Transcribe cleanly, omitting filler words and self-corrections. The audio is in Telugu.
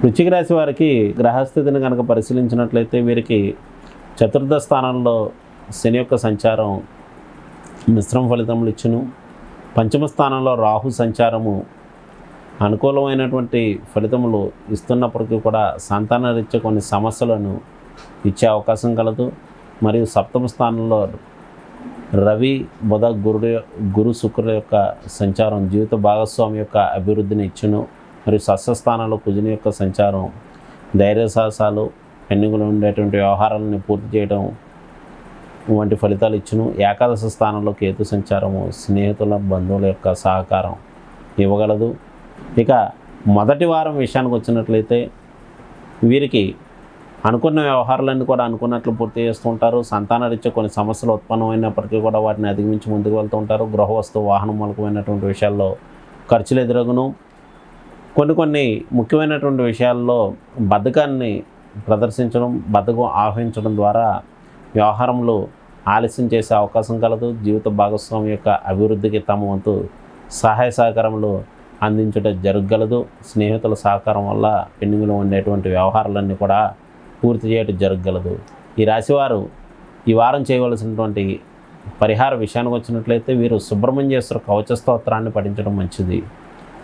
వృశ్చిక రాశి వారికి గ్రహస్థితిని కనుక పరిశీలించినట్లయితే వీరికి చతుర్థ స్థానంలో శని యొక్క సంచారం మిశ్రమ ఫలితములు ఇచ్చును. పంచమ స్థానంలో రాహు సంచారము అనుకూలమైనటువంటి ఫలితములు ఇస్తున్నప్పటికీ కూడా సంతానరీత్యా కొన్ని సమస్యలను ఇచ్చే అవకాశం కలదు. మరియు సప్తమ స్థానంలో రవి బుధ గురు శుక్రుల యొక్క సంచారం జీవిత భాగస్వామి యొక్క అభివృద్ధిని ఇచ్చును. మరియు షష్ఠస్థానంలో కుజుని యొక్క సంచారం ధైర్య సాహసాలు, పెండింగ్లో ఉండేటువంటి వ్యవహారాలను పూర్తి చేయడం వంటి ఫలితాలు ఇచ్చును. ఏకాదశ స్థానంలో కేతు సంచారము స్నేహితుల బంధువుల యొక్క సహకారం ఇవ్వగలదు. ఇక మొదటి వారం విషయానికి వచ్చినట్లయితే వీరికి అనుకున్న వ్యవహారాలన్నీ కూడా అనుకున్నట్లు పూర్తి చేస్తూ ఉంటారు. సంతానరీత్యా కొన్ని సమస్యలు ఉత్పన్నమైనప్పటికీ కూడా వాటిని అధిగమించి ముందుకు వెళ్తూ ఉంటారు. గృహ వస్తువు వాహనం మూలకమైనటువంటి విషయాల్లో ఖర్చులు ఎదురగును. కొన్ని ముఖ్యమైనటువంటి విషయాల్లో బద్ధకాన్ని ప్రదర్శించడం, బద్ధకం ఆహ్వానించడం ద్వారా వ్యవహారంలో ఆలస్యం చేసే అవకాశం కలదు. జీవిత భాగస్వామి యొక్క అభివృద్ధికి తమ వంతు సహాయ సహకారములు అందించట జరగగలదు. స్నేహితుల సహకారం వల్ల పెండింగ్లో ఉండేటువంటి వ్యవహారాలన్నీ కూడా పూర్తి చేయడం జరగగలదు. ఈ రాశివారు ఈ వారం చేయవలసినటువంటి పరిహార విషయానికి వచ్చినట్లయితే వీరు సుబ్రహ్మణ్యేశ్వర కవచ స్తోత్రాన్ని పఠించడం మంచిది.